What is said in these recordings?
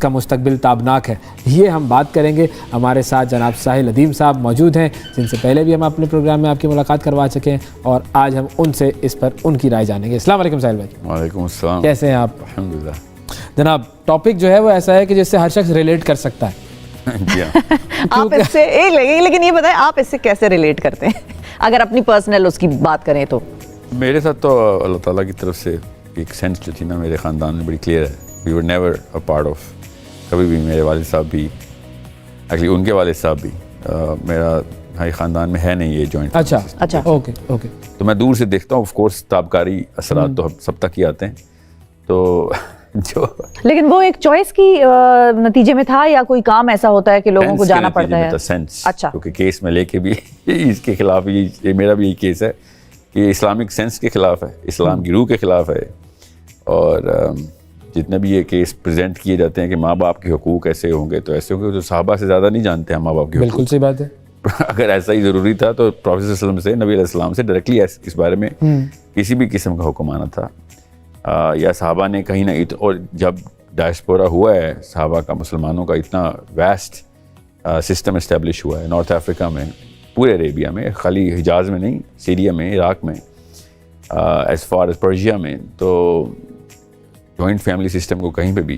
जिसका मुस्तकबिल ताबनाक है। ये हम बात करेंगे। हमारे साथ जनाब साहिल अदीम साहब मौजूद हैं, जिनसे पहले भी हम अपने प्रोग्राम में आपकी मुलाकात करवा चुके हैं, और आज हम उनसे इस पर उनकी राय जानेंगे। अस्सलाम वालेकुम साहिल भाई। वालेकुम अस्सलाम। कैसे हैं आप? अल्हम्दुलिल्लाह। जनाब, टॉपिक जो है वो ऐसा है कि जिससे हर शख्स रिलेट कर सकता है। आप इससे लेकिन ये बताएं, आप इससे कैसे रिलेट करते हैं अगर अपनी पर्सनल उसकी बात करें तो? मेरे साथ तो अल्लाह ताला की तरफ से एक सेंस जो थी ना मेरे ख़ानदान में बड़ी क्लियर है। We were never a part of, कभी भी मेरे वालिद साहब भी, एक्चुअली उनके वालिद साहब भी, मेरा भाई ख़ानदान में है नहीं ये जॉइंट। अच्छा ओके। तो मैं दूर से देखता हूँ, ऑफ कोर्स ताबकारी असरात तो सब तक ही आते हैं। तो जो लेकिन वो एक चॉइस की नतीजे में था, या कोई काम ऐसा होता है कि लोगों को जाना पड़ता है? सेंस। अच्छा। क्योंकि केस में लेके भी इसके खिलाफ ये मेरा भी यही केस है, ये इस्लामिक सेंस के खिलाफ है, इस्लाम की रूह के खिलाफ है। और जितने भी ये केस प्रेजेंट किए जाते हैं कि माँ बाप के हुकूक ऐसे होंगे तो ऐसे होंगे, तो सहाबा से ज़्यादा नहीं जानते हैं माँ बाप के हुकूक। बिल्कुल सही बात है। अगर ऐसा ही ज़रूरी था तो प्रॉफेसर सल्लल्लाहु अलैहि वसल्लम से, नबी अलैहि सलाम से डायरेक्टली इस बारे में किसी भी किस्म का हुक्म आना था, या सहाबा ने कहीं ना। और जब डायस्पोरा हुआ है सहाबा का, मुसलमानों का इतना वास्ट सिस्टम इस्टेब्लिश हुआ है नॉर्थ अफ्रीका में, पूरे अरेबिया में, खाली हिजाज में नहीं, सीरिया में, इराक में, एज़ फार एज़ पर्शिया में, तो जॉइंट फैमिली सिस्टम को कहीं पे भी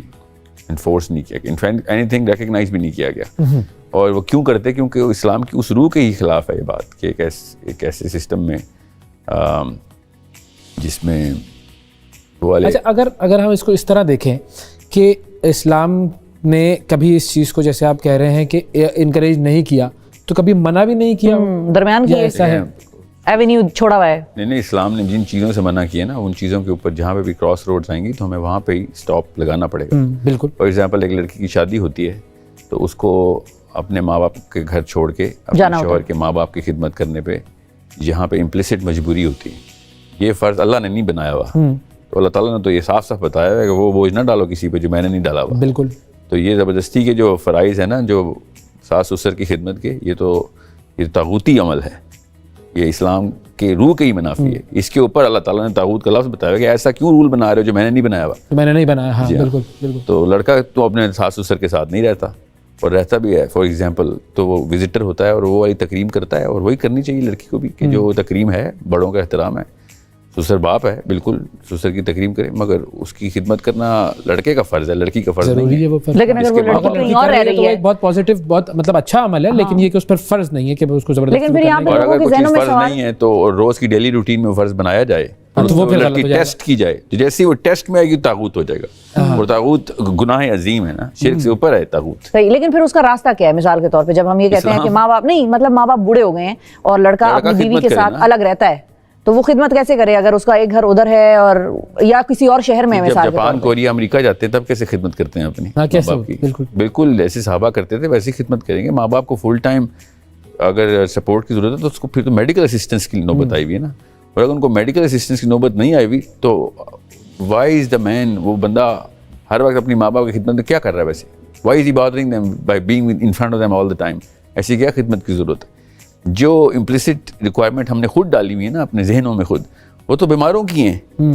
इन्फोर्स नहीं किया गया, इनफैक्ट एनीथिंग रिकग्नाइज भी नहीं किया गया। और वो क्यों करते? क्योंकि वो इस्लाम की उस रूह के ही खिलाफ है ये बात कि एक ऐसे सिस्टम में जिसमें वाले। अच्छा, अगर हम इसको इस तरह देखें कि इस्लाम ने कभी इस चीज़ को, जैसे आप कह रहे हैं कि इनकरेज नहीं किया, तो कभी मना भी नहीं किया, दरमियान की ऐसा है एवेन्यू छोड़ा हुआ है? नहीं, इस्लाम ने जिन चीज़ों से मना किया ना, उन चीज़ों के ऊपर जहाँ पे भी क्रॉस रोड्स आएंगी तो हमें वहाँ पे ही स्टॉप लगाना पड़ेगा। बिल्कुल। फॉर एग्जांपल, एक लड़की की शादी होती है तो उसको अपने माँ बाप के घर छोड़ के अपने शौहर के माँ बाप की खिदमत करने पे, यहाँ पे इम्प्लिसिट मजबूरी होती है। ये फ़र्ज़ अल्लाह ने नहीं बनाया हुआ, तो अल्लाह ताला ने तो ये साफ साफ बताया है कि वो बोझ ना डालो किसी पे जो मैंने नहीं डाला हुआ। बिल्कुल। तो ये ज़बरदस्ती के जो फ़राइज़ है ना, जो सास ससुर की खिदमत के, ये तागूती अमल है, ये इस्लाम के रूह के ही मुनाफी है। इसके ऊपर अल्लाह ताला ने तागूत का लफ्ज़ बताया कि ऐसा क्यों रूल बना रहे हो जो मैंने नहीं बनाया हुआ, मैंने नहीं बनाया। हाँ, बिल्कुल। तो लड़का तो अपने सास ससुर के साथ नहीं रहता, और रहता भी है फॉर एग्जांपल तो वो विजिटर होता है और वो वाली तकरीम करता है, और वही करनी चाहिए लड़की को भी कि जो तकरीम है, बड़ों का एहतराम है। ससुर बाप है, बिल्कुल ससुर की तकरीम करे, मगर उसकी खिदमत करना लड़के का फ़र्ज़ है, लड़की का फ़र्ज़ नहीं है। वो लेकिन अगर वो लड़की कहीं और रह रही है तो बहुत पॉजिटिव, बहुत मतलब अच्छा अमल है, लेकिन ये कि उस पर फ़र्ज़ नहीं है कि उसको ज़बरदस्ती। लेकिन फिर यहाँ पे लोगों के ज़हनों में फ़र्ज़ नहीं है तो रोज़ की डेली रूटीन में फ़र्ज़ बनाया जाए, तो वो फिर लड़की टेस्ट की जाए, जैसे ही वो टेस्ट में आएगी तागूत हो जाएगा। और तागूत गुनाह अजीम है ना, शिर्क से ऊपर है तागूत। सही, लेकिन फिर उसका रास्ता क्या है? मिसाल के तौर पे जब हम ये कहते हैं कि माँ बाप नहीं, मतलब माँ बाप बूढ़े हो गए हैं और लड़का अपनी बीवी के साथ अलग रहता है, तो वो खिदमत कैसे करे अगर उसका एक घर उधर है और या किसी और शहर में? जब जापान, कोरिया, अमेरिका जाते हैं तब कैसे खिदमत करते हैं अपनी माँ बाप की? बिल्कुल जैसे सहाबा करते थे वैसे ही खिदमत करेंगे। माँ बाप को फुल टाइम अगर सपोर्ट की जरूरत है तो उसको फिर तो मेडिकल असिस्टेंस की नौबत आई हुई है ना, और अगर उनको मेडिकल असिस्टेंस की नौबत नहीं आई हुई तो वाई इज द मैन, वो बंदा हर वक्त अपनी माँ बाप की खिदमत में क्या कर रहा है वैसे? Why is he bothering them by being in front of them all the time? ऐसी क्या खिदमत की जरूरत है? जो इम्प्लिसिट रिक्वायरमेंट हमने खुद डाली हुई है ना अपने जहनों में खुद, वो तो बीमारों की हैं।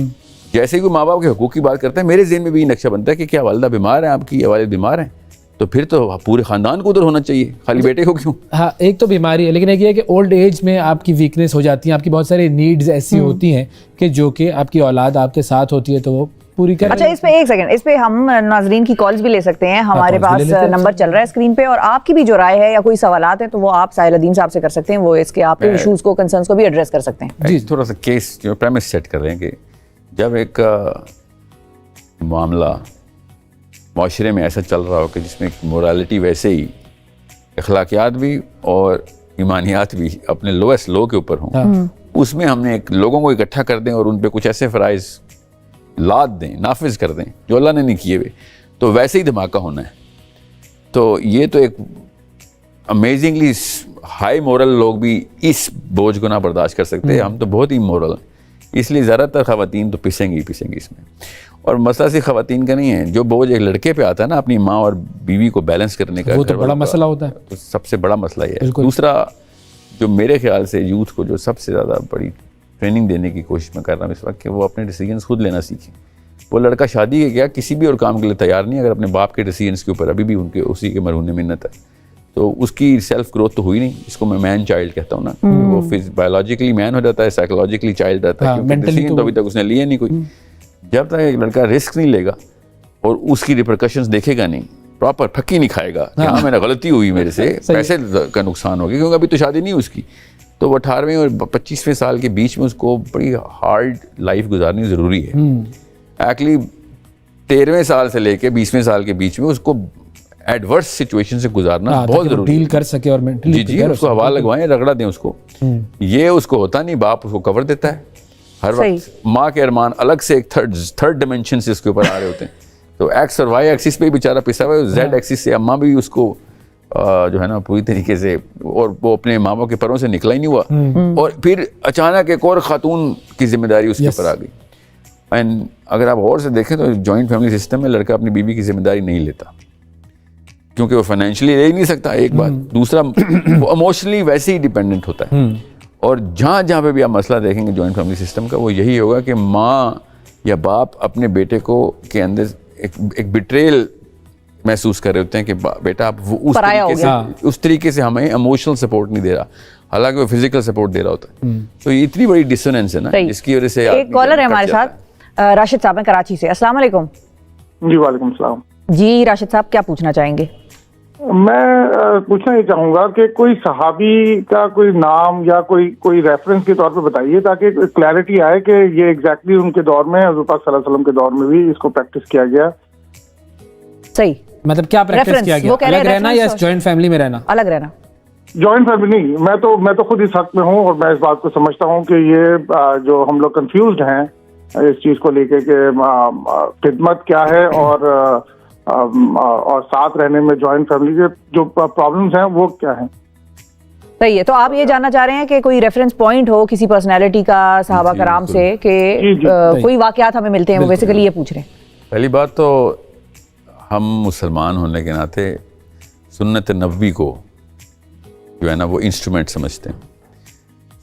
जैसे ही कोई माँ बाप के हुकूक की बात करता है, मेरे जहन में भी नक्शा बनता है कि क्या वालिदा बीमार है आपकी या वालिद बीमार हैं, तो फिर तो पूरे ख़ानदान को उधर होना चाहिए, खाली बेटे को क्यों? हाँ, एक तो बीमारी है, लेकिन एक ये है कि ओल्ड एज में आपकी वीकनेस हो जाती है, आपकी बहुत सारी नीड्स ऐसी होती हैं कि जो कि आपकी औलाद आपके साथ होती है तो वो पूरी करें। अच्छा, इस पे एक सेकंड, इस पे हम नाजरीन की कॉल्स भी ले सकते हैं, हमारे पास नंबर चल रहा है स्क्रीन पे, और आपकी भी जो राय है या कोई सवालात है तो वो आप साहिल अदीम साहब से कर सकते हैं, वो इसके आपके इश्यूज को, कंसर्न्स को भी एड्रेस कर सकते हैं। जी, थोड़ा सा केस जो प्रेमिस सेट कर रहे हैं कि जब एक मामला माशरे में ऐसा चल रहा हो कि जिसमें मोरालिटी वैसे ही, अखलाकियात भी और ईमानियात भी अपने लोएस्ट लो के ऊपर हों, उसमें हमने एक लोगों को इकट्ठा कर दें और उन पे कुछ ऐसे फ़राइज़ लाद दें, नाफिज कर दें जो अल्लाह ने नहीं किए हुए, तो वैसे ही धमाका होना है। तो ये तो एक अमेजिंगली हाई मोरल लोग भी इस बोझ को ना बर्दाश्त कर सकते हैं, हम तो बहुत ही मोरल हैं, इसलिए ज़्यादातर ख़वातीन तो पिसेंगी ही पिसेंगी इसमें। और मसला सिर्फ ख़वातीन का नहीं है, जो बोझ एक लड़के पे आता है ना अपनी माँ और बीवी को बैलेंस करने का, वो तो बड़ा मसला होता है, तो सबसे बड़ा मसला ये है। दूसरा जो मेरे ख्याल से यूथ को जो सबसे ज़्यादा बड़ी ट्रेनिंग देने की कोशिश मैं कर रहा हूँ इस वक्त, कि वो अपने डिसीजंस खुद लेना सीखें। वो लड़का शादी के गया, किसी भी और काम के लिए तैयार नहीं, अगर अपने बाप के डिसीजंस के ऊपर अभी भी उनके उसी के मरहूने मिन्नत है, तो उसकी सेल्फ ग्रोथ तो हुई नहीं। इसको मैं मैन चाइल्ड कहता हूँ ना, वो बायोलॉजिकली मैन हो जाता है, साइकोलॉजिकली चाइल्ड रहता है, क्योंकि डिसीजन तो अभी तक उसने लिए नहीं कोई। जब तक एक लड़का रिस्क नहीं लेगा और उसकी रिपरकशंस देखेगा नहीं, प्रॉपर फक्की नहीं खाएगा कि हाँ मैंने गलती हुई मेरे से, पैसे का नुकसान हो गया, क्योंकि अभी तो शादी नहीं उसकी, तो 18वें और 25वें साल के बीच में उसको बड़ी हार्ड लाइफ गुजारनी ज़रूरी है। एक्चुअली 13वें साल से लेके 20वें साल के बीच में उसको एडवर्स सिचुएशन से गुजारना बहुत जरूरी है, डील कर सके और मेंटली जी उसको हवा लगवाएं, रगड़ा दें उसको। ये उसको होता नहीं, बाप उसको कवर देता है हर वक्त। माँ के अरमान अलग से एक थर्ड डिमेंशन से उसके ऊपर आ रहे होते हैं, तो एक्स और वाई एक्सिस पे बेचारा पिसा हुआ है, जेड एक्सिस से अम्मा भी उसको जो है ना पूरी तरीके से, और वो अपने माँ बाप के परों से निकला ही नहीं हुआ, और फिर अचानक एक और खातून की जिम्मेदारी उसके ऊपर आ गई। एंड अगर आप और से देखें तो जॉइंट फैमिली सिस्टम में लड़का अपनी बीवी की जिम्मेदारी नहीं लेता, क्योंकि वो फाइनेंशियली ले ही नहीं सकता, एक बात। दूसरा, वो इमोशनली वैसे ही डिपेंडेंट होता है। और जहाँ जहाँ पे भी आप मसला देखेंगे जॉइंट फैमिली सिस्टम का, वो यही होगा कि माँ या बाप अपने बेटे को के अंदर एक बिट्रेल महसूस कर रहे होते हैं कि बेटा आप वो उस तरीके से हमें इमोशनल सपोर्ट नहीं दे रहा, हालांकि वो फिजिकल सपोर्ट दे रहा होता है। तो ये इतनी बड़ी डिसोनेंस है ना, इसकी वजह से। एक कॉलर है हमारे साथ, राशिद साहब हैं कराची से। अस्सलाम वालेकुम। जी वालेकुम सलाम। जी राशिद साहब, क्या पूछना चाहेंगे? मैं पूछना ये चाहूंगा कि कोई सहाबी का कोई नाम या कोई रेफरेंस के तौर पे बताइए, ताकि क्लैरिटी आए कि ये एग्जैक्टली उनके दौर में, हज़रत पाक सल्लल्लाहु अलैहि वसल्लम के दौर में भी इसको प्रैक्टिस किया गया। सही, मतलब क्या प्रैक्टिस किया गया? अलग रहना या जॉइंट फैमिली में रहना? अलग रहना। जॉइंट फैमिली नहीं, मैं तो खुद इस हक में हूँ, और मैं इस बात को समझता हूँ कि ये जो हम लोग कंफ्यूज्ड हैं इस चीज को लेके कि खिदमत क्या है और साथ रहने में जॉइंट फैमिली के जो प्रॉब्लम्स हैं वो क्या हैं। सही है, तो आप ये जानना चाह रहे हैं कि कोई रेफरेंस पॉइंट हो किसी पर्सनैलिटी का सहाबा कराम से कि कोई वाकयात हमें मिलते हैं, वो बेसिकली ये पूछ रहे हैं। पहली बात तो हम मुसलमान होने के नाते सुन्नत नबवी को जो है ना वो इंस्ट्रूमेंट समझते हैं।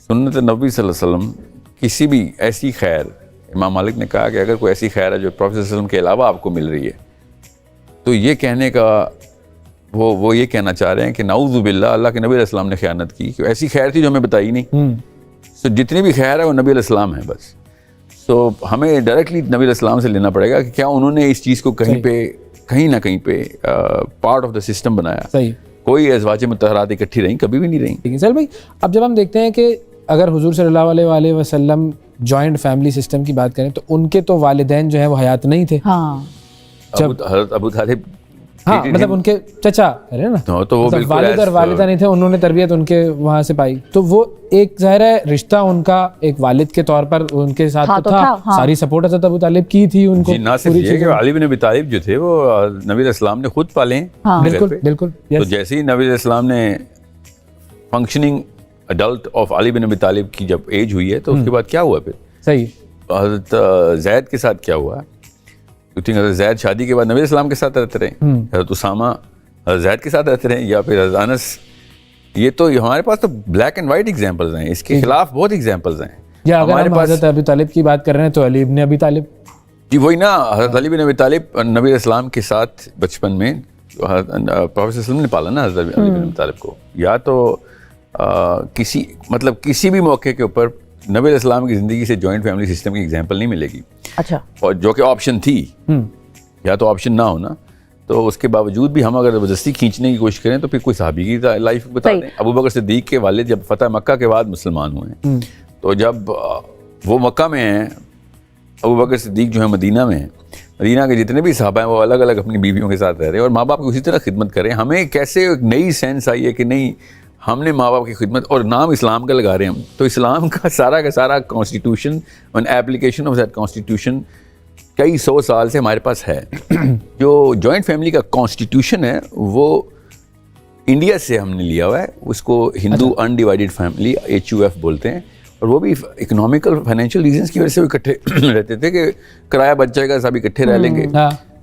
सुन्नत नबवी सल्लल्लाहु अलैहि वसल्लम किसी भी ऐसी खैर, इमाम मालिक ने कहा कि अगर कोई ऐसी खैर है जो प्रॉफेट सल्लल्लाहु अलैहि वसल्लम के अलावा आपको मिल रही है, तो ये कहने का वो ये कहना चाह रहे हैं कि नाऊज़ु बिल्लाह, अल्लाह के नबी अलैहिस्सलाम ने ख़यानत की, कि ऐसी खैर थी जो हमें बताई नहीं। सो जितनी भी खैर है वो नबी अलैहिस्सलाम है बस। सो हमें डायरेक्टली नबी अलैहिस्सलाम से लेना पड़ेगा कि क्या उन्होंने इस चीज़ को कहीं ना कहीं पे पार्ट ऑफ द सिस्टम बनाया। सही, कोई अज़वाज मुतहरात इकट्ठी रहीं, कभी भी नहीं रहीं। चल भाई, अब जब हम देखते हैं कि अगर हुजूर सल्लल्लाहु अलैहि वसल्लम जॉइंट फैमिली सिस्टम की बात करें, तो उनके तो वालिदैन जो है वो हयात नहीं थे। हाँ, जब अबू तालिब, हाँ मतलब उनके चचा है ना, तो वो बिल्कुल वालिद और वालिदा नहीं थे, उन्होंने तरबियत उनके वहाँ से पाई, तो वो एक ज़ाहिर है रिश्ता उनका एक वालिद के तौर पर उनके साथ हाँ, तो था। हाँ। सारी सपोर्ट हज़रत अबू तालिब की थी उनको। जी, ना सिर्फ ये कि अली बिन अबी तालिब जो थे वो नबी इस्लाम ने खुद पाले हैं। हाँ। बिल्कुल। तो जैसे ही नबी इस्लाम ने फंक्शनिंग अडल्ट ऑफ अली बिन अबी तालिब की जब एज हुई है, तो उसके बाद क्या हुआ फिर? सही, हज़रत ज़ैद के साथ क्या हुआ? हज़रत ज़ैद शादी के बाद नबी इस्लाम के साथ रहते रहे, हज़रत उसामा हज़रत ज़ैद के साथ रहते रहे, या फिर हज़रत अनस। ये तो हमारे पास तो ब्लैक एंड वाइट एग्जांपल्स हैं, इसके खिलाफ बहुत एग्जांपल्स हैं। या अगर हम हज़रत अबू तालिब की बात कर रहे हैं तो अली इब्न अबी तालिब, जी वही ना, हज़रत अली बिन अबी तालिब नबी इस्लाम के साथ बचपन में प्रॉफेट सल्लल्लाहु ने पाला ना हज़रत अली बिन अबी तालिब को। या तो किसी भी मौके के ऊपर नबी इस्लाम की ज़िंदगी से जॉइंट फैमिली सिस्टम की एग्जांपल नहीं मिलेगी। अच्छा, और जो कि ऑप्शन थी, या तो ऑप्शन ना होना, तो उसके बावजूद भी हम अगर ज़बरदस्ती खींचने की कोशिश करें तो फिर कोई सहाबी की लाइफ बता दें। अबू बकर सिद्दीक के वालिद जब फतह मक्का के बाद मुसलमान हुए, तो जब वो मक्का में हैं, अबू बकर सिद्दीक जो है मदीना में हैं, मदीना के जितने भी सहाबा हैं वो अलग अलग अपनी बीवियों के साथ रह रहे हैं और माँ बाप की उसी तरह खिदमत करें। हमें कैसे एक नई सेंस आई है कि नहीं, हमने माँ बाप की खिदमत, और नाम इस्लाम का लगा रहे हैं हम, तो इस्लाम का सारा कॉन्स्टिट्यूशन और एप्लीकेशन ऑफ दैट कॉन्स्टिट्यूशन कई 100 साल से हमारे पास है। जो जॉइंट फैमिली का कॉन्स्टिट्यूशन है वो इंडिया से हमने लिया हुआ है, उसको हिंदू अनडिवाइडेड फैमिली HUF बोलते हैं, और वो भी इकोनॉमिकल फाइनेंशियल रीजंस की वजह से वो इकट्ठे रहते थे कि किराया बच जाएगा, सब इकट्ठे रह लेंगे।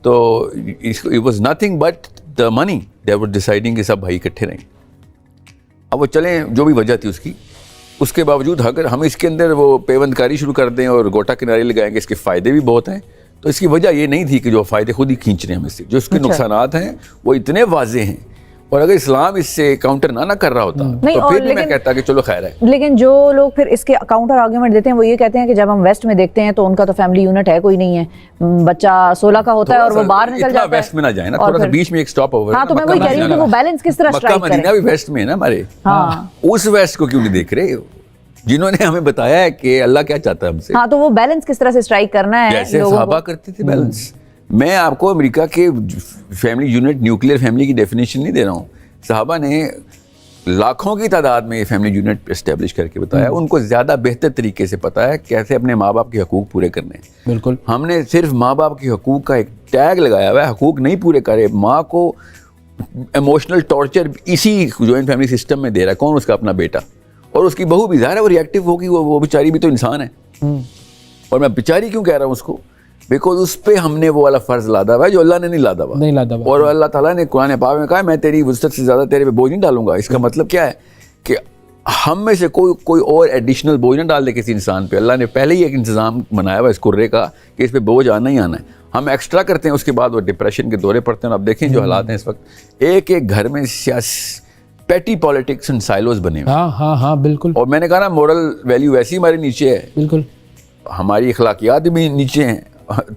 तो it was nothing but the money they were deciding कि सब भाई इकट्ठे रहें। अब वो चलें, जो भी वजह थी उसके बावजूद अगर हम इसके अंदर वो पेवंदकारी शुरू कर दें और गोटा किनारे लगाएंगे, इसके फ़ायदे भी बहुत हैं तो इसकी वजह ये नहीं थी कि जो फ़ायदे खुद ही खींच रहे हैं हमसे, जो इसके नुकसानात हैं वो इतने वाजे हैं। और अगर इस्लाम इससे काउंटर ना कर रहा होता तो फिर भी मैं कहता कि चलो खैर है। लेकिन जो लोग फिर इसके काउंटर आर्ग्यूमेंट देते हैं वो ये कहते हैं कि जब हम वेस्ट में देखते हैं तो उनका तो फैमिली यूनिट है कोई नहीं है, बच्चा 16 का होता है और वो बाहर निकल जाता है। वेस्ट में ना जाए ना, थोड़ा सा बीच में एक स्टॉप ओवर। हाँ, तो मैं वही कह रही हूँ कि वो बैलेंस किस तरह स्ट्राइक करें। मदीना भी वेस्ट में है ना हमारे, उस वेस्ट को क्यों नहीं देख रहे जिन्होंने हमें बताया है कि अल्लाह क्या चाहता है हमसे। हाँ, तो वो बैलेंस किस तरह से स्ट्राइक करना है, जैसे सहाबा करते थे बैलेंस। मैं आपको अमेरिका के फैमिली यूनिट, न्यूक्लियर फैमिली की डेफिनेशन नहीं दे रहा हूँ। सहाबा ने लाखों की तादाद में ये फैमिली यूनिट एस्टेब्लिश करके बताया। उनको ज़्यादा बेहतर तरीके से पता है कैसे अपने माँ बाप के हकूक़ पूरे करने हैं। बिल्कुल, हमने सिर्फ माँ बाप के हकूक़ का एक टैग लगाया हुआ है, हकूक़ नहीं पूरे करे। माँ को इमोशनल टॉर्चर इसी जॉइंट फैमिली सिस्टम में दे रहा है कौन? उसका अपना बेटा। और उसकी बहू भी ज़ाहिर है वो रिएक्टिव होगी, वो बेचारी भी तो इंसान है। और मैं बेचारी क्यों कह रहा हूँ उसको? बिकॉज उस पर हमने वो वाला फ़र्ज़ लादा हुआ है जो अल्लाह ने नहीं लादा हुआ। और अल्लाह ताला ने कुरान पाक में कहा मैं तेरी वुसअत से ज़्यादा तेरे पे बोझ नहीं डालूंगा। इसका मतलब क्या है कि हम में से कोई और एडिशनल बोझ ना डाल दे किसी इंसान पे। अल्लाह ने पहले ही एक इंतज़ाम बनाया हुआ इस कुर्रे का कि इस पर बोझ आना ही आना है। हम एक्स्ट्रा करते हैं, उसके बाद वो डिप्रेशन के दौरे पड़ते हैं। अब देखें जो हालात हैं इस वक्त, एक एक घर में पेटी पॉलिटिक्स एंड साइलोज बने हुए। हाँ, बिल्कुल। और मैंने कहा ना मोरल वैल्यू वैसी हमारे नीचे है, बिल्कुल हमारी अखलाकियात भी नीचे हैं।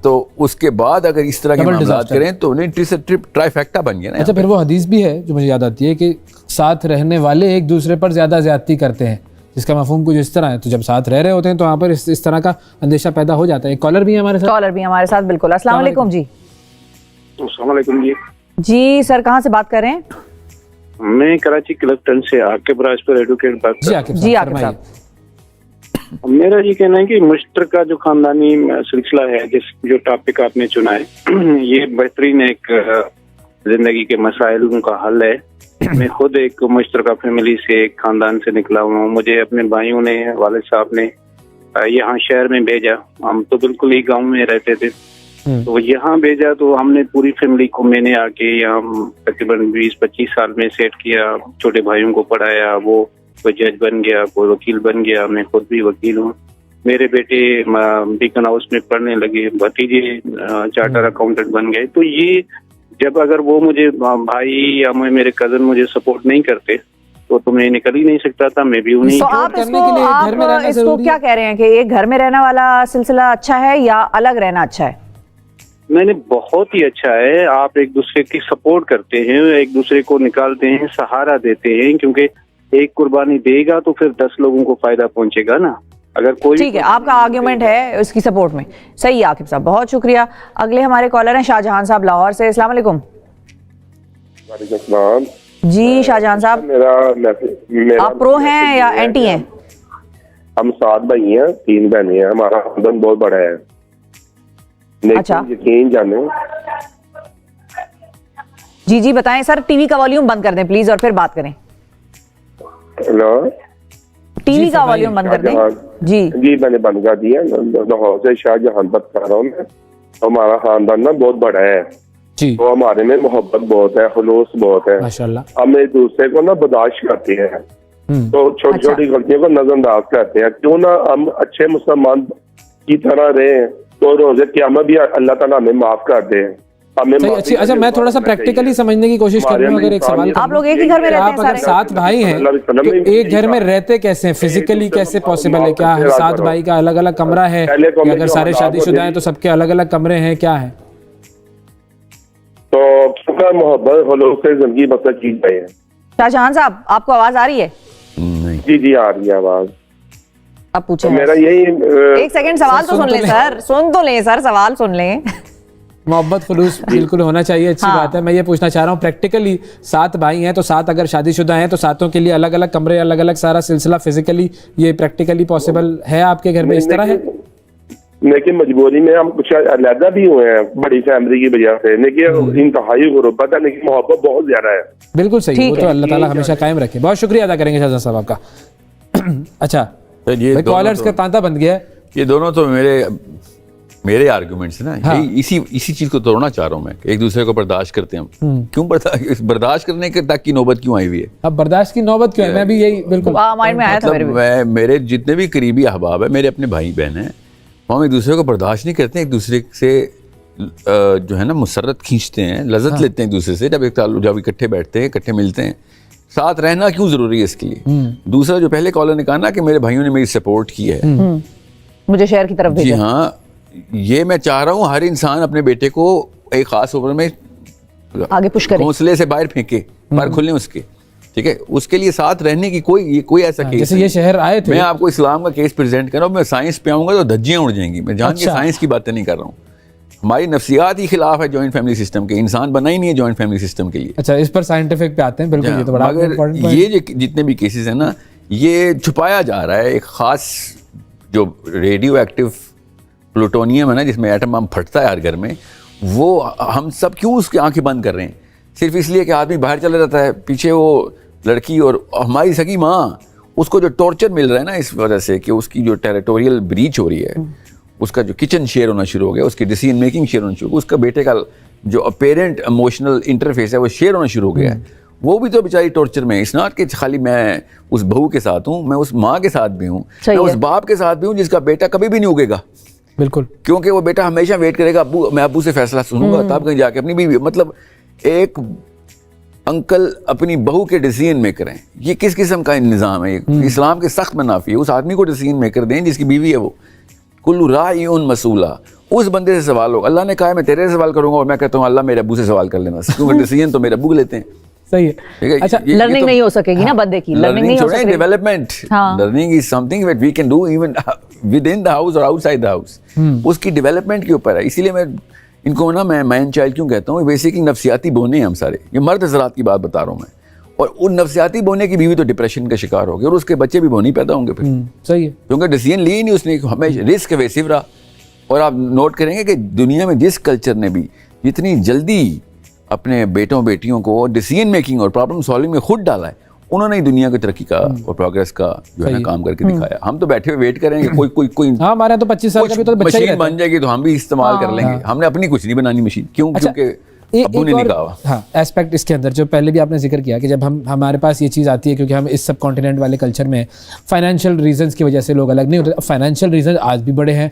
तो उसके बाद अगर इस तरह के मामलात करें तो ट्राइफेक्टा बन गया ना। अच्छा, फिर वो हदीस भी है जो मुझे याद आती है कि साथ रहने वाले एक दूसरे पर ज़्यादा ज़्यादती करते हैं, जिसका मफहूम कुछ इस तरह है। तो जब साथ रह रहे होते हैं तो वहाँ पर इस तरह का अंदेशा पैदा हो जाता है। एक कॉलर भी है हमारे साथ। बिल्कुल, अस्सलाम वालेकुम जी। अस्सलाम वालेकुम जी सर, कहाँ से बात कर रहे हैं? मैं कराची क्लबटन से आकिब राजपुर एडवोकेट बात कर रहा हूं। जी आकिब साहब, मेरा ये कहना है कि मुश्तरका जो खानदानी सिलसिला है, जो टॉपिक आपने चुना है, ये बेहतरीन एक जिंदगी के मसाइल का हल है। मैं खुद एक मुश्तरका फैमिली से, एक खानदान से निकला हूँ। मुझे अपने भाइयों ने, वालिद साहब ने यहाँ शहर में भेजा। हम तो बिल्कुल ही गाँव में रहते थे, तो यहाँ भेजा तो हमने पूरी फैमिली को, मैंने आके यहाँ तकरीबन 20-25 साल में सेट किया। छोटे भाइयों को पढ़ाया, वो कोई जज बन गया, कोई वकील बन गया। मैं खुद भी वकील हूँ। मेरे बेटे बीकन हाउस में पढ़ने लगे, भतीजे चार्टर अकाउंटेंट बन गए। तो ये जब अगर वो मुझे भाई या मेरे कजन मुझे सपोर्ट नहीं करते तो मैं निकल ही नहीं सकता था। मैं भी उन्हीं तो आप इसको क्या कह रहे हैं कि एक घर में रहने वाला सिलसिला अच्छा है या अलग रहना अच्छा है? मैंने बहुत ही अच्छा है। आप एक दूसरे की सपोर्ट करते हैं, एक दूसरे को निकालते हैं, सहारा देते हैं, क्योंकि एक कुर्बानी देगा तो फिर 10 लोगों को फायदा पहुंचेगा ना। अगर कोई, ठीक है, आपका आर्ग्यूमेंट है उसकी सपोर्ट में। सही है आकिब साहब, बहुत शुक्रिया। अगले हमारे कॉलर हैं शाहजहां साहब लाहौर से। अस्सलाम वालेकुम जी। शाहजहां साहब, मेरा आप प्रो हैं या एंटी हैं? हम 7 भाई हैं, 3 बहनें हैं। हमारा खानदान बहुत बड़ा है। अच्छा, यकीन जाने। जी बताएं सर। टीवी का वॉल्यूम बंद कर दें प्लीज और फिर बात करें। हेलो, टीवी का वॉल्यूम बंद कर दें। जी मैंने बंद कर दिया। लाहौर से शाहजहां बात कर रहा हूँ मैं। हमारा खानदान ना बहुत बड़ा है जी। तो हमारे में मोहब्बत बहुत है, खुलूस बहुत है माशाल्लाह। हम एक दूसरे को ना बर्दाश्त करते हैं, तो छोटी छोटी गलतियों को नजरअंदाज करते हैं। क्यों ना हम अच्छे मुसलमान की तरह रहे तो रोज़े क़यामत भी अल्लाह ताला हमें माफ कर दे। अच्छा, मैं थोड़ा सा प्रैक्टिकली समझने की कोशिश कर रहा हूँ। अगर एक सवाल, आप लोग एक ही घर में रहते हैं, आप अगर 7 भाई हैं तो एक घर में रहते कैसे हैं? फिजिकली कैसे पॉसिबल है? क्या 7 भाई का अलग अलग कमरा है? अगर सारे शादीशुदा हैं तो सबके अलग अलग कमरे हैं? क्या है? तो मोहब्बत से जिंदगी बसर की है। शाहजहां साहब, आपको आवाज आ रही है? जी आ रही है आवाज। अब पूछे। मेरा यही एक सेकंड, सवाल तो सुन ले सर। सुन तो ले सर, सवाल सुन ले। मोहब्बत खुलूस बिल्कुल होना चाहिए, अच्छी बात है। मैं ये पूछना चाह रहा हूँ प्रैक्टिकली 7 भाई हैं तो 7 अगर शादीशुदा हैं तो 7 के लिए अलग अलग कमरे, अलग अलग सारा सिलसिला, फिजिकली ये प्रैक्टिकली पॉसिबल है आपके घर में? इस तरह है, लेकिन मजबूरी में हम कुछ अलहदा भी हुए हैं बड़ी फैमिली की वजह से। लेकिन इंतहाई गुर्बत है, लेकिन मोहब्बत बहुत ज्यादा है। बिल्कुल सही, वो तो अल्लाह ताला हमेशा कायम रखे। बहुत शुक्रिया अदा करेंगे शाहजहां साहब आपका। अच्छा, ये कॉलर्स का तांता बन गया। ये दोनों तो मेरे आर्गुमेंट्स है ना। हाँ। इसी चीज को तोड़ना चाह रहा हूँ मैं। एक दूसरे को बर्दाश्त करते हैं हम। क्यों बर्दाश्त करने के तक की नौबत क्यों आई हुई है? अब बर्दाश्त की नौबत क्यों है? मैं भी यही बिल्कुल माइंड में आया था मेरे भी। मेरे जितने भी करीबी अहबाब है, मेरे अपने भाई बहन हैं, हम एक दूसरे को बर्दाश्त नहीं करते, एक दूसरे से जो है ना मुसर्रत खींचते हैं, लज़्ज़त लेते हैं एक दूसरे से। जब इकट्ठे बैठते हैं, इकट्ठे मिलते हैं, साथ रहना क्यों ज़रूरी है इसके लिए। दूसरा जो पहले कॉलर ने कहा ना कि मेरे भाइयों ने मेरी सपोर्ट की है, मुझे शहर की तरफ भेजा। जी हाँ, ये मैं चाह रहा हूँ हर इंसान अपने बेटे को एक ख़ास उम्र में आगे पुश करे, घोंसले से बाहर फेंके, बाहर खुलने उसके, ठीक है। उसके लिए साथ रहने की कोई ऐसा केस जैसे ये शहर आए थे, मैं आपको इस्लाम का केस प्रेजेंट कर रहा हूँ, मैं साइंस पे आऊँगा तो धज्जियाँ उड़ जाएंगी। मैं जान के साइंस की बातें नहीं कर रहा हूँ। हमारी नफ्सियात ही खिलाफ है जॉइंट फैमिली सिस्टम के, इंसान बना ही नहीं है जॉइंट फैमिली सिस्टम के लिए। अच्छा, इस पर साइंटिफिक पे आते हैं, बिल्कुल। ये तो बड़ा मगर ये जितने भी केसेस हैं ना, ये छुपाया जा रहा है। एक ख़ास जो रेडियो एक्टिव प्लूटोनियम है ना, जिसमें एटम बम फटता है हर घर में, वो हम सब क्यों उसकी आंखें बंद कर रहे हैं? सिर्फ इसलिए कि आदमी बाहर चला जाता है, पीछे वो लड़की और हमारी सगी माँ, उसको जो टॉर्चर मिल रहा है ना इस वजह से कि उसकी जो टेरिटोरियल ब्रीच हो रही है, उसका जो किचन शेयर होना शुरू हो गया, उसकी डिसीजन मेकिंग शेयर होना शुरू हो गया, उसका बेटे का जो अपेरेंट इमोशनल इंटरफेस है वो शेयर होना शुरू हो गया है। वो भी तो बेचारी टॉर्चर में। इट्स नॉट कि खाली मैं उस बहू के साथ हूँ, मैं उस माँ के साथ भी हूँ, मैं उस बाप के साथ भी हूँ जिसका बेटा कभी भी नहीं उगेगा। बिल्कुल, क्योंकि वो बेटा हमेशा वेट करेगा, अब्बू, मैं अब्बू से फैसला सुनूंगा तब कहीं जाके अपनी बीवी। मतलब एक अंकल अपनी बहू के डिसीजन मेकर हैं, ये किस किस्म का निज़ाम है? इस्लाम के सख्त मनाफी है। उस आदमी को डिसीजन मेकर दें जिसकी बीवी है, वो कुल्लु राइउन मसूला, उस बंदे से सवाल हो। अल्लाह ने कहा है मैं तेरे से सवाल करूंगा, और मैं कहता हूँ अल्लाह मेरे अब्बू से सवाल कर लेना, क्योंकि डिसीजन तो मेरे अब्बू लेते हैं। सही है। अच्छा, लर्निंग तो नहीं हो सकेगी ना बंदे की, लर्निंग नहीं हो सकेगी। Development, learning is something that we can do even with in the house और आउटसाइड द हाउस। उसकी डेवलपमेंट के ऊपर है। इसीलिए मैं इनको ना मैं मैन चाइल्ड क्यों कहता हूँ, बेसिकली नफ्सियाती बोने हैं हम सारे। ये मर्द हज़रात की बात बता रहा हूँ मैं। और उन नफ्सियाती बोने की बीवी तो डिप्रेशन का शिकार हो गई, और उसके बच्चे भी बोनी पैदा होंगे फिर। सही है, क्योंकि डिसीजन ली नहीं उसने, हमेशा रिस्क एवेसिव रहा। और आप नोट करेंगे कि दुनिया में जिस कल्चर ने भी जितनी जल्दी अपने बेटों बेटियों को डिसीजन मेकिंग और प्रॉब्लम सॉल्विंग में खुद डाला है, उन्होंने ही दुनिया की तरक्की का और प्रोग्रेस का जो है काम करके दिखाया। हम तो बैठे हुए वेट करेंगे कोई हाँ, हमारे तो 25 साल का भी तो बच्चा ही मशीन बन जाएगी तो हम भी इस्तेमाल कर लेंगे। हमने अपनी कुछ नहीं बनानी मशीन, क्यों? क्योंकि अब्बू ने नहीं कहा। हाँ, एस्पेक्ट इसके अंदर जो पहले भी आपने जिक्र किया कि जब हमारे पास ये चीज़ आती है, क्योंकि हम इस सब कॉन्टिनेंट वाले कल्चर में फाइनेंशियल रीजंस की वजह से लोग अलग नहीं होते। फाइनेंशियल रीजन आज भी बड़े हैं।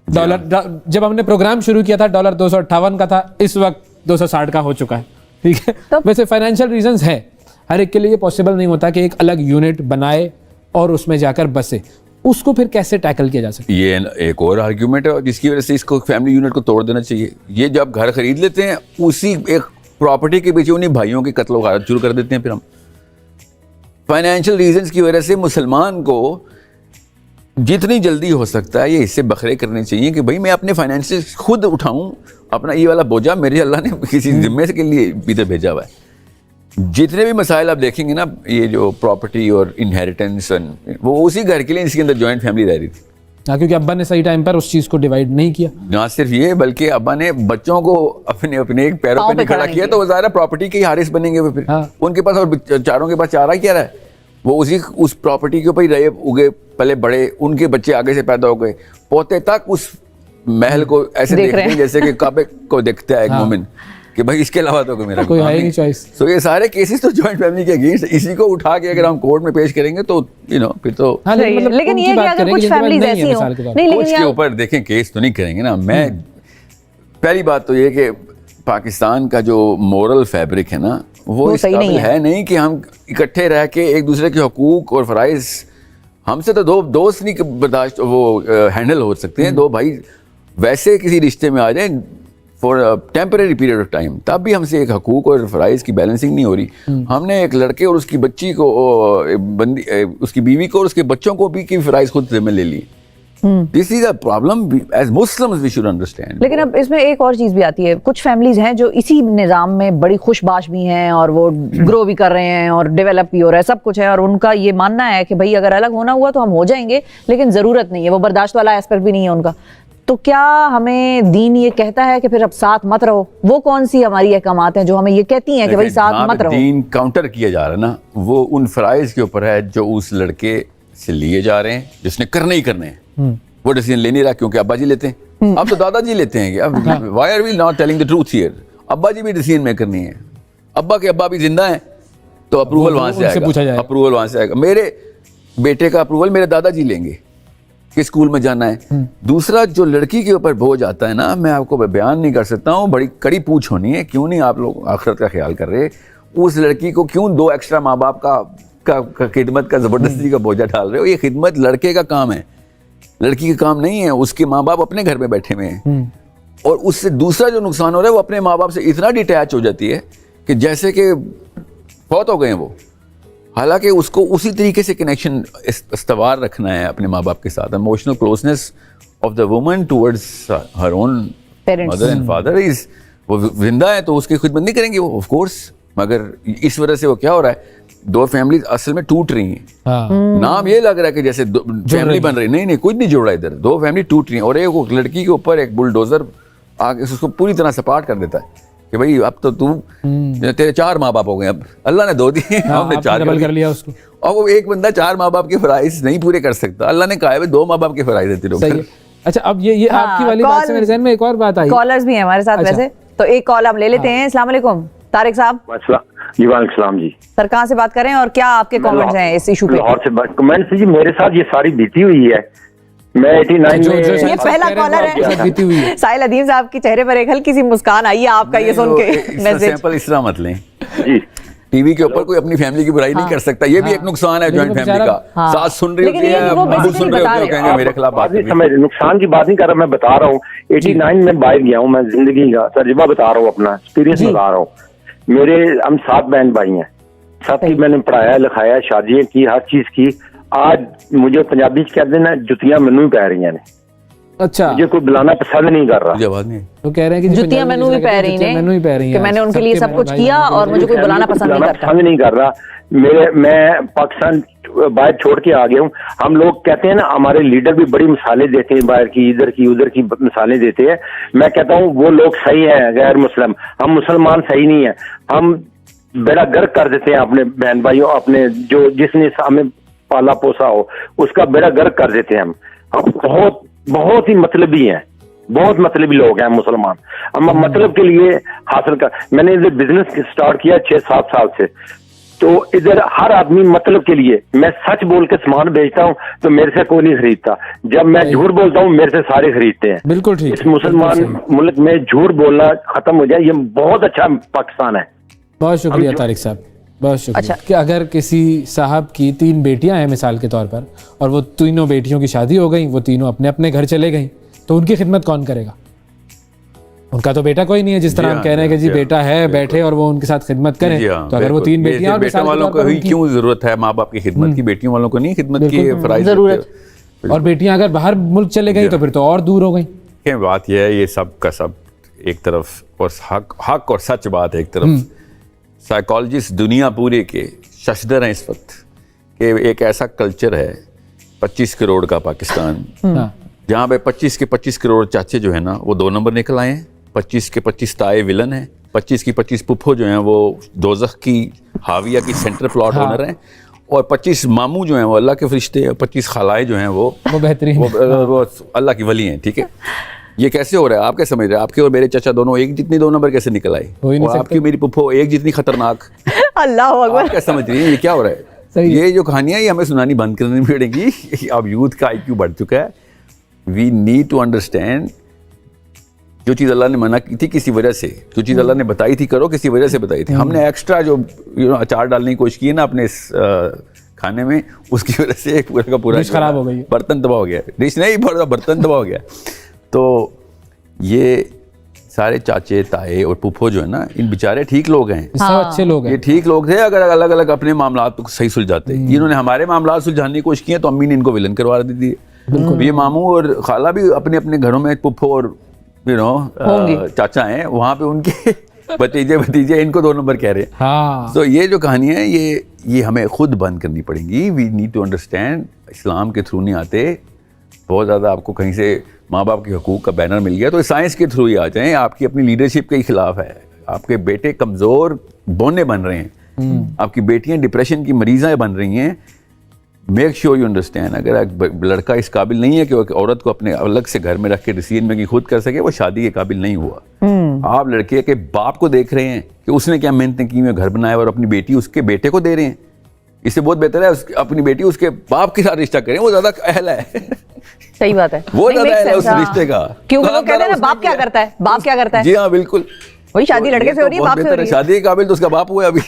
डॉलर, जब हमने प्रोग्राम शुरू किया था डॉलर 258 का था, इस वक्त 260 का हो चुका है, ठीक है। तो वैसे फाइनेंशियल रीजंस हैं, हर एक के लिए पॉसिबल नहीं होता कि एक अलग यूनिट बनाए और उसमें जाकर बसे। उसको फिर कैसे टैकल किया जा सकता है? ये एक और आर्ग्यूमेंट है जिसकी वजह से इसको फैमिली यूनिट को तोड़ देना चाहिए। ये जब घर खरीद लेते हैं, उसी एक प्रॉपर्टी के पीछे उन्हीं भाइयों की कत्ल वारदात शुरू कर देते हैं। फिर हम फाइनेंशियल रीजंस की वजह से मुसलमान को जितनी जल्दी हो सकता है ये हिस्से बखरे करने चाहिए कि भाई मैं अपने फाइनेंशियल खुद उठाऊं, अपना ये वाला बोझा मेरे अल्लाह ने किसी जिम्मे के लिए इधर भेजा हुआ है। जितने भी मसाइल आप देखेंगे ना, ये जो प्रॉपर्टी और इनहेरिटेंस, वो उसी घर के लिए इसके अंदर जॉइंट फैमिली रह रही थी। हाँ, क्योंकि अब्बा ने सही टाइम पर उस चीज़ को डिवाइड नहीं किया। ना सिर्फ ये, बल्कि अब्बा ने बच्चों को अपने अपने एक पैरों पे खड़ा किया, तो वो ज़ाहिर प्रॉपर्टी के ही हारिस बनेंगे वो फिर। हाँ। उनके पास और चारों के पास चारा क्या रहा है, वो उस प्रॉपर्टी के ऊपर ही रहे, उगे पले बड़े, उनके बच्चे आगे से पैदा हो गए, पोते तक उस महल को ऐसे देख रहे हैं जैसे कि काबे को देखता है एक मोमिन, कि भाई इसके अलावा तो मेरा कोई है नहीं चॉइस। तो ये सारे केसेस तो जॉइंट फैमिली के अगेंस्ट, इसी को उठा के अगर हम कोर्ट में पेश करेंगे तो फिर तो हाँ, लेकिन ये कि अगर कुछ फैमिलीज ऐसी हो, नहीं, लेकिन उसके ऊपर देखें केस तो नहीं करेंगे ना। मैं पहली बात तो ये कि पाकिस्तान का जो मोरल फैब्रिक है ना, वो इस काबिल है नहीं कि हम इकट्ठे रह के एक दूसरे के हुकूक और फराइज, हमसे तो दो दोस्त नहीं बर्दाश्त वो हैंडल हो सकते हैं। दो भाई वैसे किसी रिश्ते में आ जाए for temporary period of time, तब भी हमसे एक हकूक और फ़राइज़ की बैलेंसिंग नहीं हो रही। हमने एक लड़के और उसकी बच्ची को, उसकी बीवी को और उसके बच्चों को भी की फ़राइज़ खुद ज़िम्मे ले ली। This is a problem as Muslims we should understand. लेकिन अब इसमें एक और चीज़ भी आती है, कुछ फैमिलीज हैं जो इसी निज़ाम में बड़ी खुशबाश भी हैं और वो ग्रो भी कर रहे हैं और डेवलप भी हो रहा है, सब कुछ है, और उनका ये मानना है कि भाई अगर अलग होना हुआ तो हम हो जाएंगे, लेकिन ज़रूरत नहीं है, वो बर्दाश्त वाला एस्पेक्ट भी नहीं है उनका। तो क्या हमें दीन ये कहता है कि फिर अब साथ मत रहो? वो कौन सी हमारी अहकामात हैं जो हमें ये कहती हैं कि भाई साथ मत रहो? दीन काउंटर किया जा रहा है ना, वो उन फ़राइज़ के ऊपर है जो उस लड़के से लिए जा रहे हैं, जिसने करने ही करने हैं। वो डिसीजन ले नहीं रहा क्योंकि अब्बा जी लेते हैं, अब तो दादाजी लेते हैं। अब why are we not telling the truth here? अब्बा जी भी डिसीजन मेकर नहीं है, अब्बा के अब्बा भी जिंदा हैं, तो अप्रूवल वहां से आएगा, अप्रूवल वहां से आएगा। मेरे बेटे का अप्रूवल मेरे दादाजी लेंगे, कि स्कूल में जाना है। दूसरा जो लड़की के ऊपर बोझ आता है ना, मैं आपको बयान नहीं कर सकता हूँ, बड़ी कड़ी पूछ होनी है। क्यों नहीं आप लोग आखिरत का ख्याल कर रहे? उस लड़की को क्यों 2 एक्स्ट्रा माँ बाप का खिदमत का जबरदस्ती का बोझा डाल रहे हो? ये खिदमत लड़के का काम है, लड़की का काम नहीं है। उसके माँ बाप अपने घर में बैठे हुए हैं, और उससे दूसरा जो नुकसान हो रहा है वो अपने माँ बाप से इतना डिटैच हो जाती है कि जैसे कि बहुत हो गए हैं वो। हालांकि उसको उसी तरीके से कनेक्शन इस्तवार रखना है अपने माँ बाप के साथ। Emotional closeness of the woman towards her own mother and father is, वो जिंदा है तो उसकी खिदमत नहीं करेंगे वो, ऑफ कोर्स। मगर इस वजह से वो क्या हो रहा है, 2 फैमिली असल में टूट रही हैं। नाम ये लग रहा है कि जैसे फैमिली बन रही, नहीं कुछ नहीं जुड़ रहा इधर। 2 फैमिली टूट रही हैं, और एक लड़की के ऊपर एक बुलडोजर आगे उसको पूरी तरह सपाट कर देता है कि भाई अब तो तू, तेरे 4 माँ बाप हो गए, अब अल्लाह ने 2 दिए, हमने 4 डबल कर लिया उसको। और वो एक बंदा 4 माँ बाप के फराइज नहीं पूरे कर सकता। अल्लाह ने कहा है 2 माँ बाप के फराइज देते रहो। अच्छा, अब ये आपकी वाली बात से मेरे ज़हन में एक और बात आई। कॉलर्स भी हैं हमारे साथ वैसे, तो एक कॉल हम ले लेते हैं। अस्सलाम वालेकुम तारिक साहब। जी वालेकुम जी। सर कहाँ से बात कर रहे हैं और क्या आपके कमेंट्स हैं इस इशू पे? लाहौर से कमेंट्स जी, मेरे साथ ये सारी बीती हुई है। मैं 89 में, ये पहला कॉलर है। साहिल अदीम साहब के चेहरे पर एक हल्की सी मुस्कान आई है आपका ये सुन के। सैंपल इस तरह मत लें जी। टीवी के ऊपर कोई अपनी फैमिली की बुराई नहीं कर सकता, ये भी एक नुकसान है जॉइंट फैमिली का। सास सुन रही होती है, अब्बू सुन रहे होते हैं, कहेंगे मेरे खिलाफ बात नहीं। समझ, नुकसान की बात नहीं कर रहा, मैं बता रहा हूँ 89 में बाहर गया हूँ, मैं जिंदगी का तजुर्बा बता रहा हूँ, अपना एक्सपीरियंस बता रहा हूँ। मेरे हम 7 बहन भाई हैं, 7 की मैंने पढ़ाया लिखाया, शादियां की, हर चीज की। आज मुझे पंजाबी कहते हैं ना, जुतियां मैनू ही पै रही हैं। अच्छा, मुझे कोई बुलाना पसंद नहीं कर रहा। जवाब नहीं, वो कह रहे हैं कि जुतियां मैनू ही पै रही हैं, कि मैंने उनके लिए सब कुछ किया और मुझे कोई बुलाना पसंद नहीं कर रहा। मैं पाकिस्तान बाहर छोड़ के आ गया हूँ। हम लोग कहते हैं ना, हमारे लीडर भी बड़ी मिसालें देते हैं, बाहर की, इधर की, उधर की मिसालें देते हैं। मैं कहता हूँ वो लोग सही हैं, गैर मुस्लिम, हम मुसलमान सही नहीं है। हम बेड़ा गर्क कर देते हैं अपने बहन भाइयों, अपने जो जिसने हमें पाला पोसा हो उसका बेड़ा गर्क कर देते हैं हम बहुत बहुत ही मतलबी हैं, बहुत मतलबी लोग हैं मुसलमान। हम मतलब के लिए हासिल कर, मैंने इधर बिजनेस स्टार्ट किया 6-7 साल से, तो इधर हर आदमी मतलब के लिए, मैं सच बोल के सामान बेचता हूँ तो मेरे से कोई नहीं खरीदता, जब मैं झूठ बोलता हूँ मेरे से सारे खरीदते हैं। बिल्कुल ठीक। इस मुसलमान मुल्क में झूठ बोलना खत्म हो जाए, ये बहुत अच्छा पाकिस्तान है। बहुत शुक्रिया तारिक साहब, बहुत शुक्रिया। अच्छा, कि अगर किसी साहब की 3 बेटियां हैं मिसाल के तौर पर, और वो तीनों बेटियों की शादी हो गई, वो तीनों अपने अपने घर चले गई, तो उनकी खिदमत कौन करेगा? उनका तो बेटा कोई नहीं है, जिस तरह हम कह रहे हैं कि जी बेटा है, बैठे और वो उनके साथ खिदमत करें। तो अगर वो 3 बेटियां, बेटों वालों को ही क्यों जरूरत है माँ बाप की खिदमत की, बेटियों वालों को नहीं खिदमत की जरूरत। और बेटियां अगर बाहर मुल्क चले गई तो फिर तो और दूर हो गई। क्या बात यह है, ये सब का सब एक तरफ, और हक और सच बात है एक तरफ। साइकोलॉजिस्ट दुनिया पूरे के शशदर हैं इस वक्त कि एक ऐसा कल्चर है 25 करोड़ का पाकिस्तान, जहाँ पे 25 के 25 करोड़ चाचे जो है ना वो 2 नंबर निकल आए हैं, 25 के 25 ताए विलन हैं, 25 की 25 पुप्पो जो हैं वो दोज़ख की हाविया की सेंटर प्लॉट ओनर हैं, और 25 मामू जो हैं वो अल्लाह के फरिश्ते हैं, 25 खालाएं जो हैं वो बेहतरीन, वो अल्लाह की वली हैं। ठीक है, ये कैसे हो रहा है? आप क्या समझ रहे हैं? आपके और मेरे चाचा दोनों एक जितनी 2 नंबर कैसे निकल आए, और आपकी मेरी पुप्पो एक जितनी खतरनाक। अल्लाह अकबर, क्या समझ रही है ये क्या हो रहा है? ये जो कहानियां ये हमें सुनानी बंद करनी पड़ेगी। अब यूथ का IQ बढ़ चुका है। वी नीड टू अंडरस्टैंड, जो चीज़ अल्लाह ने मना की थी किसी वजह से, जो चीज़ अल्लाह ने बताई थी करो किसी वजह से बताई थी, हमने एक्स्ट्रा जो अचार डालने की कोशिश की है ना अपने इस खाने में, उसकी वजह से एक पूरा का पूरा खराब हो गई, बर्तन तबाह हो गया। डिश नहीं, बर्तन तबाह हो गया। तो ये सारे चाचे ताए और पुप्पो जो है ना, इन बेचारे ठीक लोग हैं, सब अच्छे लोग हैं, ये ठीक लोग थे अगर अलग अलग अपने मामला को सही सुलझाते। इन्होंने हमारे मामला सुलझाने की कोशिश की है तो अम्मी ने इनको विलन करवा दी थी। ये मामू और खाला भी अपने अपने घरों में पुप्पो और चाचा हैं, वहाँ पे उनके भतीजे इनको 2 नंबर कह रहे हैं। तो ये जो कहानी है ये हमें खुद बंद करनी पड़ेगी। वी नीड टू अंडरस्टैंड, इस्लाम के थ्रू नहीं आते। बहुत ज़्यादा आपको कहीं से माँ बाप के हकूक़ का बैनर मिल गया तो साइंस के थ्रू ही आ जाएं। आपकी अपनी लीडरशिप के खिलाफ है, आपके बेटे कमज़ोर बोने बन रहे हैं, आपकी बेटियां डिप्रेशन की मरीज़ाएं बन रही हैं। मेक श्योर यू अंडरस्टैंड, अगर एक लड़का इस काबिल नहीं है कि वो औरत को अपने अलग से घर में रख के डिसीजन मेकिंग खुद कर सके, वो शादी के काबिल नहीं हुआ। आप लड़के के बाप को देख रहे हैं कि उसने क्या मेहनतें की हैं, घर बनाया, और अपनी बेटी उसके बेटे को दे रहे हैं। इससे बहुत बेहतर है अपनी बेटी उसके बाप के साथ रिश्ता करें, वो ज़्यादा अहल है। सही बात है, वो नहीं, ज्यादा make है उस sense, रिश्ते का। क्योंकि तो लोग कहते हैं ना बाप क्या करता है, बाप क्या करता है। जी हाँ बिल्कुल, वही शादी तो लड़के ये से हो रही है, तो बाप बहुत से हो बेहतर है। रही है। शादी के काबिल तो उसका बाप हुआ अभी।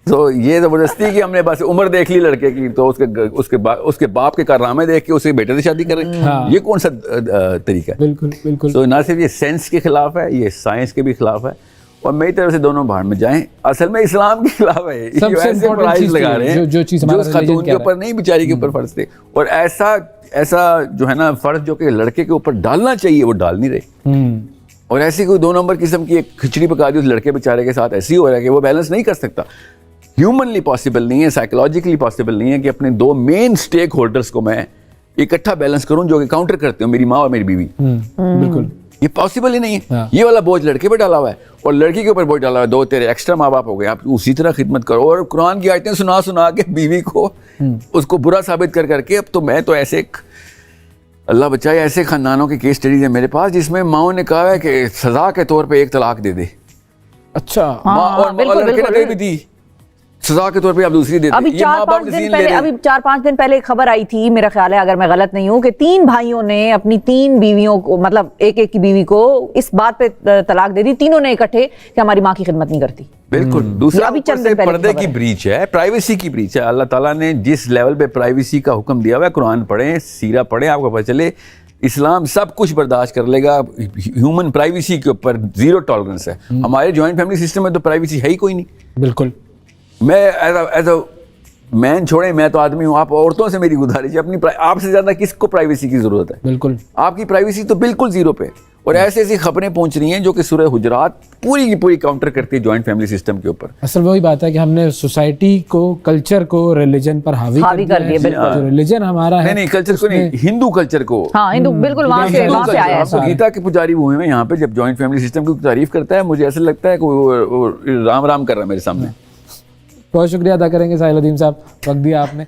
तो ये जबरदस्ती की हमने बस उम्र देख ली लड़के की, तो उसके बाप के कारनामे देख के उसके बेटे से शादी कर रहे हैं। ये कौन सा तरीका है? बिल्कुल बिल्कुल। तो ना सिर्फ ये सेंस के खिलाफ है, ये साइंस के भी खिलाफ है, और मेरी तरफ से दोनों भाड़ में जाएं। असल में इस्लाम के खिलाफ है, ये सबसे ऐसे important प्राइस चीज़ लगा तो रहे ये, हैं जो चीज़ जो हमारा उस religion खातून के कह रहा ऊपर नहीं, बेचारी के ऊपर फर्ज थे। और ऐसा जो है ना फर्ज जो कि लड़के के ऊपर डालना चाहिए वो डाल नहीं रहे। और ऐसी कोई 2 नंबर किस्म की एक खिचड़ी पका दी उस लड़के बेचारे के साथ, ऐसी हो रहा है कि वो बैलेंस नहीं कर सकता। ह्यूमनली पॉसिबल नहीं है, साइकोलॉजिकली पॉसिबल नहीं है कि अपने 2 मेन स्टेक होल्डर्स को मैं इकट्ठा बैलेंस करूं जो कि काउंटर करते हो, मेरी माँ और मेरी बीवी। बिल्कुल, ये पॉसिबल ही नहीं है। हाँ। ये वाला बोझ लड़के पे डाला हुआ है और लड़की के ऊपर बोझ डाला हुआ है। 2 तेरे एक्स्ट्रा माँ बाप हो गए, आप उसी तरह खिदमत करो। और कुरान की आयतें सुना सुना के बीवी को उसको बुरा साबित कर करके, अब तो मैं तो ऐसे अल्लाह बचाए ऐसे खानदानों की केस स्टडीज है मेरे पास जिसमें माओ ने कहा है कि सजा के तौर पे 1 तलाक दे दे। अच्छा, माँ और लड़के ने कही भी दी सजा के तौर पे आप दूसरी देते। अभी 4-5 दिन पहले एक खबर आई थी, मेरा ख्याल है अगर मैं गलत नहीं हूँ, कि 3 भाइयों ने अपनी 3 बीवियों को, मतलब एक की बीवी को इस बात पे तलाक दे दी, तीनों ने इकट्ठे, कि हमारी माँ की खिदमत नहीं करती। बिल्कुल। दूसरा अभी ऊपर चंद से दिन पहले पर्दे खबर की है। ब्रीच है, प्राइवेसी की ब्रीच है। अल्लाह ताला ने जिस लेवल पे प्राइवेसी का हुक्म दिया हुआ है, कुरान पढ़ें, सीरा पढ़ें, आपको पता चले इस्लाम सब कुछ बर्दाश्त कर लेगा। ह्यूमन प्राइवेसी के ऊपर 0 टॉलरेंस है। हमारे जॉइंट फैमिली सिस्टम में तो प्राइवेसी है ही कोई नहीं। बिल्कुल। मैं एज अ मैन छोड़े, मैं तो आदमी हूँ, आप औरतों से मेरी गुजारिश है, आपसे ज्यादा किसको प्राइवेसी की जरूरत है? बिल्कुल, आपकी प्राइवेसी तो बिल्कुल 0 पे। और ऐसी खबरें पहुंच रही हैं जो कि सूरह हुजरात पूरी की पूरी काउंटर करती है जॉइंट फैमिली सिस्टम के ऊपर। असल वही बात है कि हमने सोसाइटी को, कल्चर को रिलीजन पर हावी कर दिया है। बिल्कुल। जो रिलीजन हमारा है, नहीं कल्चर को नहीं, हिंदू कल्चर को। हाँ, हिंदू बिल्कुल वहां से आया है। तो गीता के पुजारी हुए हैं यहाँ पे, जब जॉइंट फैमिली सिस्टम की तारीफ करता है मुझे ऐसा लगता है कि वो राम राम कर रहा है मेरे सामने। बहुत शुक्रिया अदा करेंगे साहिल अदीम साहब, वक्त दिया आपने।